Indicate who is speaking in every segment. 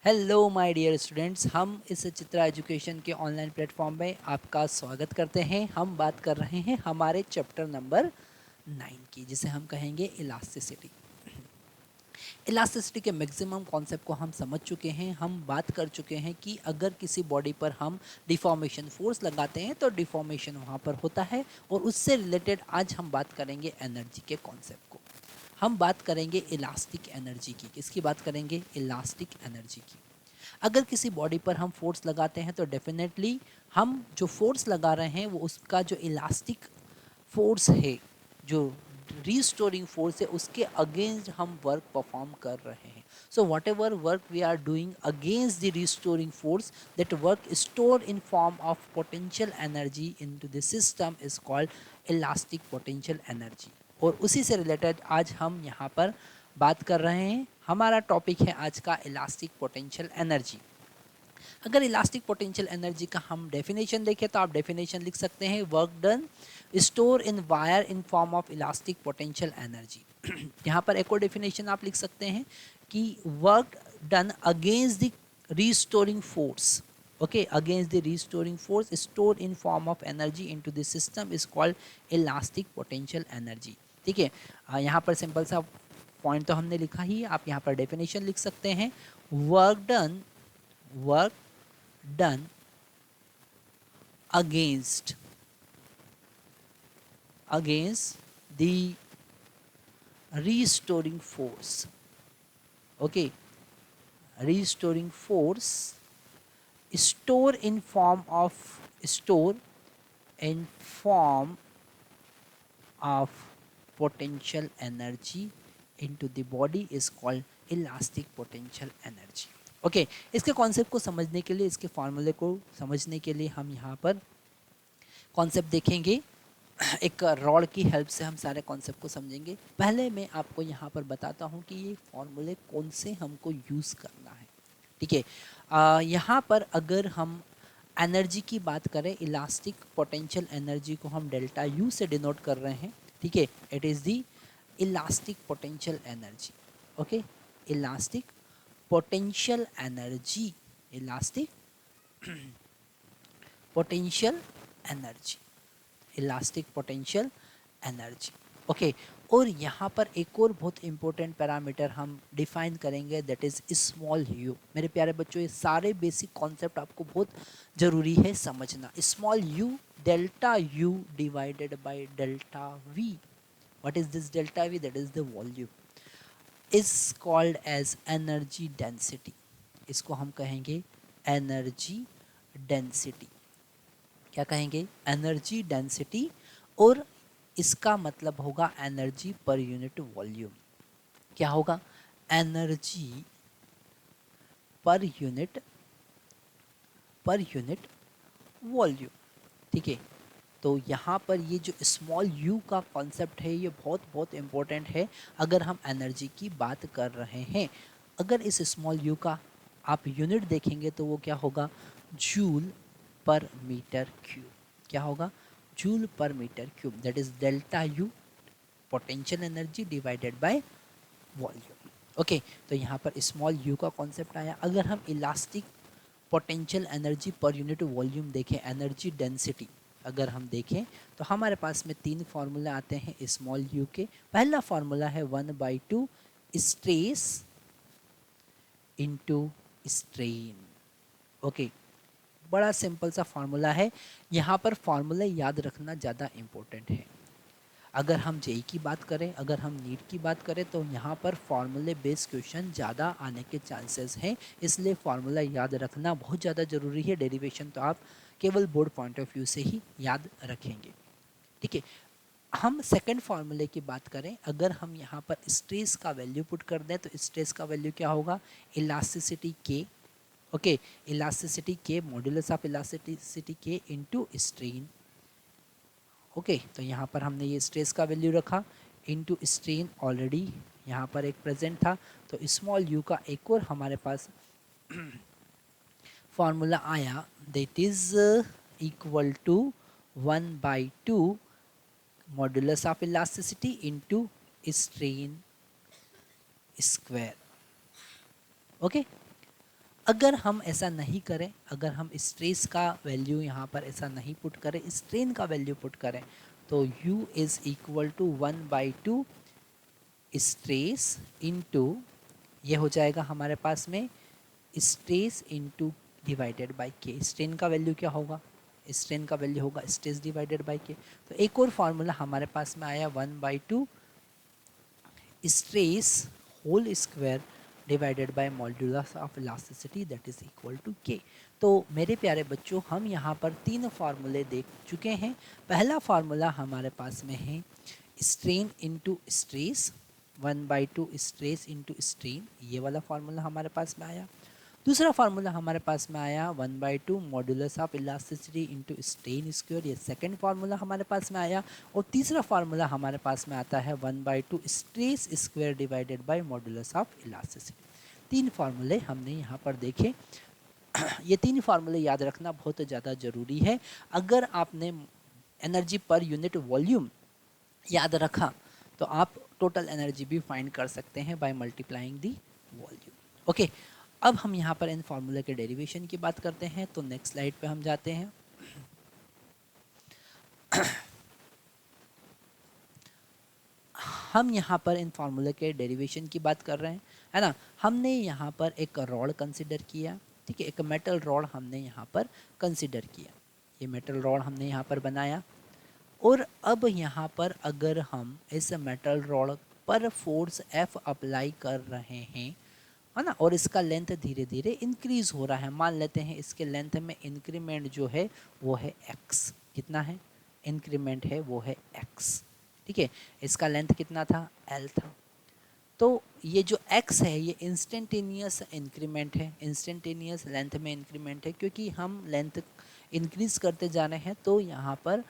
Speaker 1: Hello my dear students, हम इस Chitra education के ऑनलाइन प्लेटफॉर्म में आपका स्वागत करते हैं। हम बात कर रहे हैं हमारे चैप्टर नंबर 9 की, जिसे हम कहेंगे इलास्टिसिटी। इलास्टिसिटी के मैक्सिमम कॉन्सेप्ट को हम समझ चुके हैं। हम बात कर चुके हैं कि अगर किसी बॉडी पर हम डिफॉर्मेशन फोर्स लगाते हैं तो डिफॉर्मेशन वहाँ पर होता है, और उससे रिलेटेड आज हम बात करेंगे एनर्जी के कॉन्सेप्ट को। हम बात करेंगे इलास्टिक एनर्जी की। किसकी बात करेंगे? इलास्टिक एनर्जी की। अगर किसी बॉडी पर हम फोर्स लगाते हैं तो डेफिनेटली हम जो फोर्स लगा रहे हैं वो उसका जो इलास्टिक फोर्स है, जो रीस्टोरिंग फोर्स है, उसके अगेंस्ट हम वर्क परफॉर्म कर रहे हैं। So whatever work we are doing against the restoring force, that work store in form of potential energy into the system is called elastic potential energy. और उसी से related आज हम यहाँ पर बात कर रहे हैं। हमारा टॉपिक है आज का इलास्टिक पोटेंशियल एनर्जी। अगर इलास्टिक पोटेंशियल एनर्जी का हम डेफिनेशन देखें तो आप डेफिनेशन लिख सकते हैं, work done store in wire in form of elastic potential energy. यहाँ पर एक और डेफिनेशन आप लिख सकते हैं कि work done against the restoring force, okay, against the restoring force stored in form of energy into the system is called elastic potential energy। ठीक है, यहाँ पर सिंपल सा पॉइंट तो हमने लिखा ही है, आप यहाँ पर डेफिनेशन लिख सकते हैं, work done against the restoring force, okay, restoring force store in form of potential energy into the body is called elastic potential energy। Okay, इसके कॉन्सेप्ट को समझने के लिए, इसके फॉर्मूले को समझने के लिए हम यहाँ पर कॉन्सेप्ट देखेंगे। एक रॉड की हेल्प से हम सारे कॉन्सेप्ट को समझेंगे। पहले मैं आपको यहाँ पर बताता हूँ कि ये फॉर्मूले कौन से हमको यूज़ करना है। ठीक है, यहाँ पर अगर हम एनर्जी की बात करें, इलास्टिक पोटेंशियल एनर्जी को हम डेल्टा यू से डिनोट कर रहे हैं। ठीक है, it is the elastic potential energy. Okay, elastic potential energy, elastic potential energy, elastic potential energy. Okay, और यहाँ पर एक और बहुत इंपॉर्टेंट पैरामीटर हम डिफाइन करेंगे, दैट इज़ स्मॉल यू। मेरे प्यारे बच्चों, ये सारे बेसिक कॉन्सेप्ट आपको बहुत ज़रूरी है समझना। Small U, delta U divided by delta V. What is this delta V? That is the volume, is called as energy density. इसको हम कहेंगे एनर्जी डेंसिटी। क्या कहेंगे? Energy density. और इसका मतलब होगा एनर्जी पर यूनिट वॉल्यूम। क्या होगा? Energy per unit volume. ठीक है, तो यहाँ पर ये जो स्मॉल यू का कॉन्सेप्ट है, ये बहुत बहुत इम्पोर्टेंट है अगर हम एनर्जी की बात कर रहे हैं। अगर इस स्मॉल यू का आप यूनिट देखेंगे तो वो क्या होगा? Joule per metre cube. क्या होगा? Joule per metre cube, that is delta U, potential energy divided by volume. Okay, तो यहाँ पर स्मॉल यू का कॉन्सेप्ट आया। अगर हम elastic potential energy per unit volume देखें, एनर्जी डेंसिटी अगर हम देखें, तो हमारे पास में 3 फार्मूला आते हैं स्मॉल यू के। पहला फार्मूला है 1/2 स्ट्रेस इनटू स्ट्रेन। ओके, बड़ा सिंपल सा फार्मूला है। यहाँ पर फार्मूला याद रखना ज़्यादा इम्पोर्टेंट है। अगर हम जेई की बात करें, अगर हम नीट की बात करें, तो यहाँ पर फार्मूले बेस्ड क्वेश्चन ज़्यादा आने के चांसेस हैं, इसलिए फार्मूला याद रखना बहुत ज़्यादा ज़रूरी है। डेरिवेशन तो आप केवल बोर्ड पॉइंट ऑफ व्यू से ही याद रखेंगे। ठीक है, हम सेकंड फार्मूले की बात करें, अगर हम यहाँ पर स्ट्रेस का वैल्यू पुट कर दें तो स्ट्रेस का वैल्यू क्या होगा? इलास्टिसिटी के। ओके, इलास्टिसिटी के, मॉड्यूलस ऑफ इलास्टिसिटी के इनटू स्ट्रेन। ओके, तो यहाँ पर हमने ये स्ट्रेस का वैल्यू रखा इनटू स्ट्रेन, ऑलरेडी यहाँ पर एक प्रेजेंट था। तो स्मॉल यू का एक और हमारे पास फॉर्मूला आया, that is equal to 1/2 modulus of elasticity into strain square. Okay, अगर हम ऐसा नहीं करें, अगर हम स्ट्रेस का वैल्यू यहाँ पर ऐसा नहीं पुट करें, स्ट्रेन का वैल्यू पुट करें, तो U is equal to 1/2 stress into, ये हो जाएगा हमारे पास में स्ट्रेस इंटू डिवाइडेड बाई के। स्ट्रेन का वैल्यू क्या होगा? स्ट्रेन का वैल्यू होगा स्ट्रेस डिवाइडेड बाई के। तो एक और फॉर्मूला हमारे पास में आया 1/2 stress whole square divided by modulus of elasticity that is equal to के। तो मेरे प्यारे बच्चों, हम यहाँ पर तीन फार्मूले देख चुके हैं। पहला फार्मूला हमारे पास में है strain into stress, 1/2 stress into strain, ये वाला फार्मूला हमारे पास में आया। दूसरा फार्मूला हमारे पास में आया 1/2 modulus of elasticity into strain square, ये सेकेंड फार्मूला हमारे पास में आया। और तीसरा फार्मूला हमारे पास में आता है 1/2 stress square divided by modulus of elasticity. तीन फार्मूले हमने यहाँ पर देखे। ये तीन फार्मूले याद रखना बहुत ज़्यादा ज़रूरी है। अगर आपने एनर्जी पर यूनिट वॉल्यूम याद रखा तो आप टोटल एनर्जी भी फाइंड कर सकते हैं by multiplying the volume. Okay, अब हम यहाँ पर इन फार्मूले के डेरिवेशन की बात करते हैं। तो नेक्स्ट स्लाइड पे हम जाते हैं। हम यहाँ पर इन फार्मूले के डेरिवेशन की बात कर रहे हैं, है ना। हमने यहाँ पर एक रॉड कंसिडर किया, ठीक है, एक मेटल रॉड हमने यहाँ पर कंसिडर किया। ये मेटल रॉड हमने यहाँ पर बनाया और अब यहाँ पर अगर हम इस मेटल रॉड पर फोर्स F अप्लाई कर रहे हैं, है ना, और इसका लेंथ धीरे धीरे इंक्रीज हो रहा है। मान लेते हैं इसके लेंथ में इंक्रीमेंट जो है वो है x। कितना है इंक्रीमेंट है वो है x, ठीक है। इसका लेंथ कितना था? L था। तो ये जो x है ये इंस्टेंटेनियस इंक्रीमेंट है, इंस्टेंटेनियस लेंथ में इंक्रीमेंट है, क्योंकि हम लेंथ इंक्रीज करते जा रहे हैं। तो यहाँ पर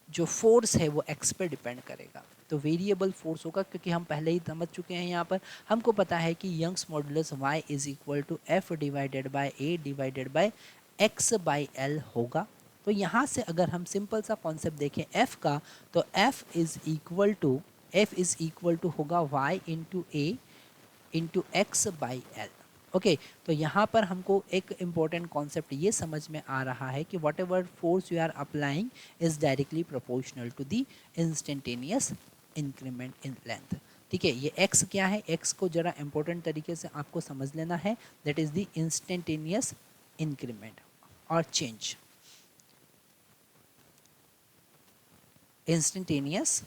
Speaker 1: जो फोर्स है वो x पर डिपेंड करेगा, तो वेरिएबल फोर्स होगा, क्योंकि हम पहले ही समझ चुके हैं। यहाँ पर हमको पता है कि Young's modulus y is equal to F divided by A divided by x by L होगा। तो यहाँ से अगर हम सिंपल सा कॉन्सेप्ट देखें F का, तो F इज इक्वल टू होगा y into A into x by L. Okay, तो यहाँ पर हमको एक इम्पोर्टेंट कॉन्सेप्ट ये समझ में आ रहा है कि whatever force you are applying is directly proportional to the instantaneous increment in length. ठीक है, ये x क्या है? x को जरा इम्पोर्टेंट तरीके से आपको समझ लेना है। That is the instantaneous increment और चेंज, इंस्टेंटेनियस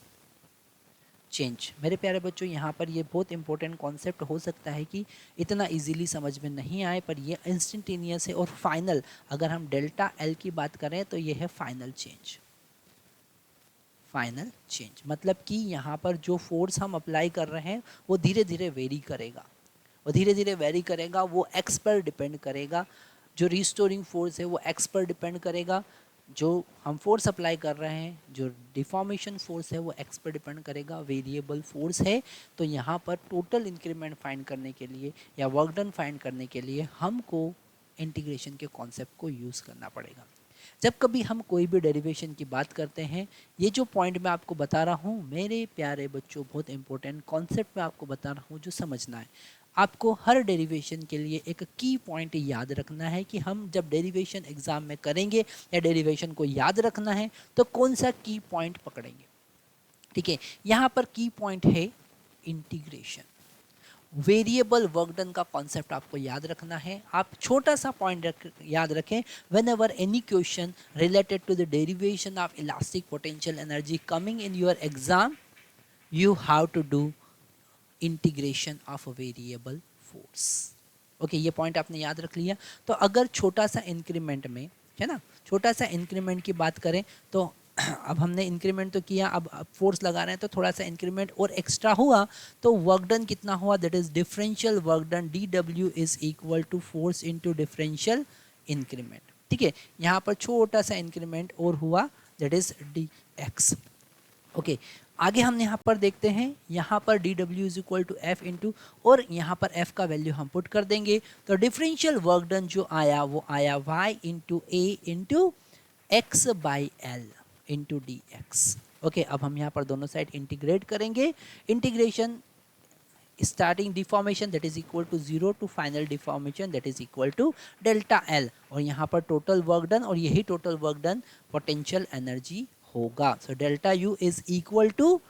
Speaker 1: चेंज। मेरे प्यारे बच्चों, यहाँ पर ये बहुत इंपॉर्टेंट कॉन्सेप्ट हो सकता है कि इतना इजीली समझ में नहीं आए, पर ये इंस्टेंटेनियस है। और फाइनल, अगर हम डेल्टा एल की बात करें तो ये है फाइनल चेंज। फाइनल चेंज मतलब कि यहाँ पर जो फोर्स हम अप्लाई कर रहे हैं वो धीरे धीरे वेरी करेगा, वो धीरे धीरे वेरी करेगा, वो एक्स पर डिपेंड करेगा। जो रिस्टोरिंग फोर्स है वो एक्स पर डिपेंड करेगा। जो हम फोर्स अप्लाई कर रहे हैं, जो डिफॉर्मेशन फोर्स है वो एक्स पर डिपेंड करेगा। वेरिएबल फोर्स है, तो यहाँ पर टोटल इंक्रीमेंट फाइंड करने के लिए या वर्क डन फाइंड करने के लिए हमको इंटीग्रेशन के कॉन्सेप्ट को यूज़ करना पड़ेगा। जब कभी हम कोई भी डेरिवेशन की बात करते हैं, ये जो पॉइंट मैं आपको बता रहा हूँ मेरे प्यारे बच्चों, बहुत इंपॉर्टेंट कॉन्सेप्ट मैं आपको बता रहा हूँ जो समझना है। आपको हर डेरिवेशन के लिए एक की पॉइंट याद रखना है कि हम जब डेरिवेशन एग्जाम में करेंगे या डेरिवेशन को याद रखना है तो कौन सा की पॉइंट पकड़ेंगे। ठीक है, यहाँ पर की पॉइंट है इंटीग्रेशन। वेरिएबल वर्क डन का कॉन्सेप्ट आपको याद रखना है। आप छोटा सा पॉइंट याद रखें, whenever any question related to the derivation of elastic potential energy coming in your exam, you have to do integration of variable force. Okay, ये पॉइंट आपने याद रख लिया। तो अगर छोटा सा इंक्रीमेंट में, है ना, छोटा सा इंक्रीमेंट की बात करें तो अब हमने इंक्रीमेंट तो किया, अब फोर्स लगा रहे हैं तो थोड़ा सा इंक्रीमेंट और एक्स्ट्रा हुआ, तो वर्क डन कितना हुआ? That is differential work done, DW is equal to force into differential increment. ठीक है, यहाँ पर छोटा सा इंक्रीमेंट और हुआ, दैट इज DX। ओके, आगे हम यहाँ पर देखते हैं, यहाँ पर DW is equal to F into, और यहाँ पर F का वैल्यू हम पुट कर देंगे, तो डिफरेंशियल वर्क डन जो आया वो आया Y into A into x by L into DX। Okay, अब हम यहाँ पर दोनों साइड इंटीग्रेट करेंगे। Integration starting deformation that is equal to 0 to final deformation that is equal to delta L, और यहाँ पर total work done, और यही total work done potential energy होगा. So delta U is equal to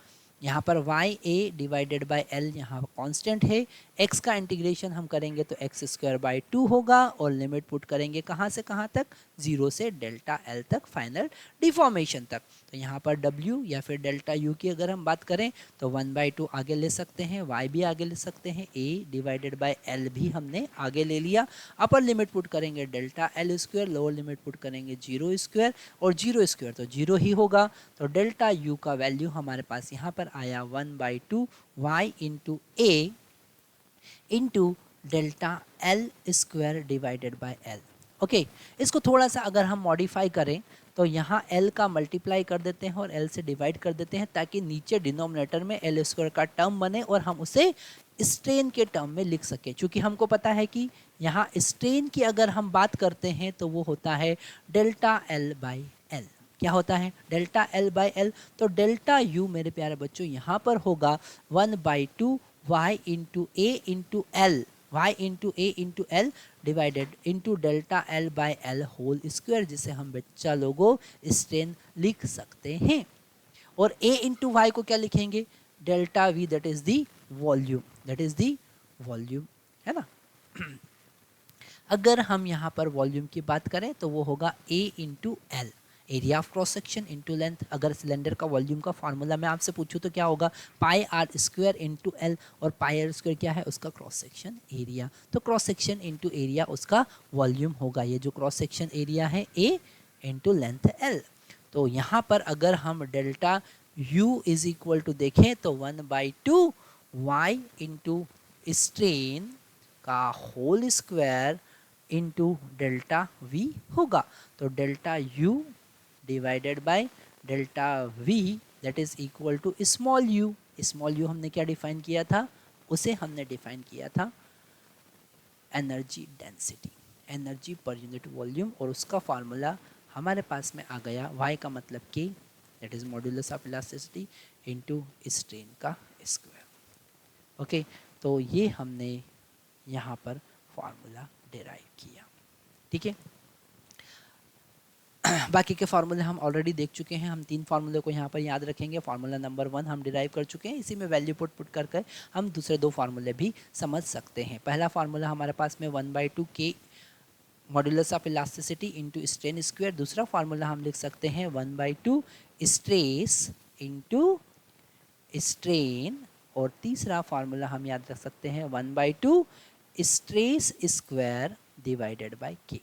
Speaker 1: यहाँ पर Y A divided by L यहाँ constant है. एक्स का इंटीग्रेशन हम करेंगे तो एक्स स्क्वायर बाई 2 होगा, और लिमिट पुट करेंगे कहाँ से कहाँ तक, 0 से डेल्टा एल तक, फाइनल डिफॉर्मेशन तक. तो यहाँ पर डब्ल्यू या फिर डेल्टा यू की अगर हम बात करें तो 1/2 आगे ले सकते हैं, वाई भी आगे ले सकते हैं, ए डिवाइडेड बाय एल भी हमने आगे ले लिया. अपर लिमिट पुट करेंगे delta L square, lower limit put करेंगे 0 स्क्वायर, और 0 स्क्वायर तो 0 ही होगा. तो डेल्टा यू का वैल्यू हमारे पास यहाँ पर आया 1/2 Y into A into delta L square divided by L. Okay, इसको थोड़ा सा अगर हम मॉडिफाई करें तो यहाँ L का मल्टीप्लाई कर देते हैं और L से डिवाइड कर देते हैं, ताकि नीचे डिनोमिनेटर में L स्क्वायर का टर्म बने और हम उसे स्ट्रेन के टर्म में लिख सके. क्योंकि हमको पता है कि यहाँ स्ट्रेन की अगर हम बात करते हैं तो वो होता है डेल्टा एल बाई एल. क्या होता है, डेल्टा एल बाई एल. तो डेल्टा यू मेरे प्यारे बच्चों यहाँ पर होगा 1/2 Y into A into L, y into A into L divided into delta L by L whole square, जिसे हम बच्चा लोगों स्ट्रेन लिख सकते हैं. और a इंटू वाई को क्या लिखेंगे, delta V that is the volume, that is the volume, है ना. अगर हम यहाँ पर वॉल्यूम की बात करें तो वो होगा a into L, area of cross section into length. अगर सिलेंडर का वॉल्यूम का फार्मूला मैं आपसे पूछूं तो क्या होगा, पाई आर स्क्वायर इंटू एल, और पाई आर स्क्वायर क्या है, उसका क्रॉस सेक्शन एरिया. तो क्रॉस सेक्शन इंटू एरिया उसका वॉल्यूम होगा. ये जो क्रॉस सेक्शन एरिया है ए इंटू लेंथ एल. तो यहाँ पर अगर हम delta U is equal to देखें तो 1/2 वाई इंटू स्ट्रेन का whole square into delta V होगा. तो delta U divided by delta V that is equal to small u. Small u हमने क्या डिफाइन किया था, उसे हमने डिफाइन किया था energy density, energy per unit volume, और उसका फार्मूला हमारे पास में आ गया y का मतलब k that is modulus of elasticity into strain का स्क्वायर. ओके, तो ये हमने यहाँ पर फार्मूला डिराइव किया. ठीक है, बाकी के फार्मूले हम ऑलरेडी देख चुके हैं. हम 3 फार्मूले को यहाँ पर याद रखेंगे. फार्मूला नंबर 1 हम डिराइव कर चुके हैं, इसी में वैल्यू पुट करके हम दूसरे 2 फार्मूले भी समझ सकते हैं. पहला फार्मूला हमारे पास में 1/2 k modulus of elasticity into strain square. दूसरा फार्मूला हम लिख सकते हैं 1/2 स्ट्रेस इंटू स्ट्रेन. और तीसरा फार्मूला हम याद रख सकते हैं 1/2 stress square divided bye k.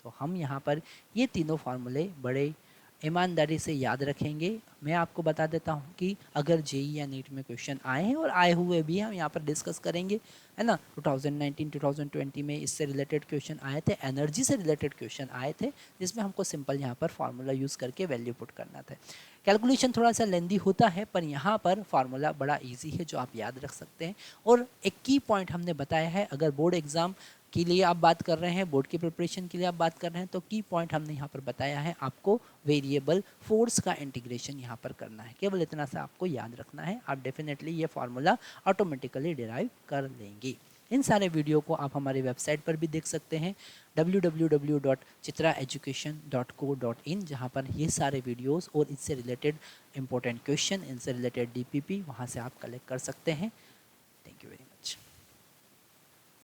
Speaker 1: तो हम यहाँ पर ये तीनों फार्मूले बड़े ईमानदारी से याद रखेंगे. मैं आपको बता देता हूँ कि अगर जेई या नीट में क्वेश्चन आए हैं और आए हुए भी हम यहाँ पर डिस्कस करेंगे, है ना. 2019-2020 में इससे रिलेटेड क्वेश्चन आए थे, एनर्जी से रिलेटेड क्वेश्चन आए थे, जिसमें हमको सिंपल यहाँ पर फार्मूला यूज़ करके वैल्यू पुट करना था. कैलकुलेशन थोड़ा सा लेंदी होता है, पर यहाँ पर फार्मूला बड़ा ईजी है जो आप याद रख सकते हैं. और एक की पॉइंट हमने बताया है, अगर बोर्ड एग्ज़ाम के लिए आप बात कर रहे हैं, बोर्ड की प्रिपरेशन के लिए आप बात कर रहे हैं, तो की पॉइंट हमने यहाँ पर बताया है, आपको वेरिएबल फोर्स का इंटीग्रेशन यहाँ पर करना है. केवल इतना सा आपको याद रखना है, आप डेफिनेटली ये फार्मूला ऑटोमेटिकली डिराइव कर लेंगे. इन सारे वीडियो को आप हमारी वेबसाइट पर भी देख सकते हैं www.chitraeducation.co.in, जहाँ पर ये सारे वीडियोस और इससे रिलेटेड इंपॉर्टेंट क्वेश्चन, इनसे रिलेटेड DPP वहाँ से आप कलेक्ट कर सकते हैं.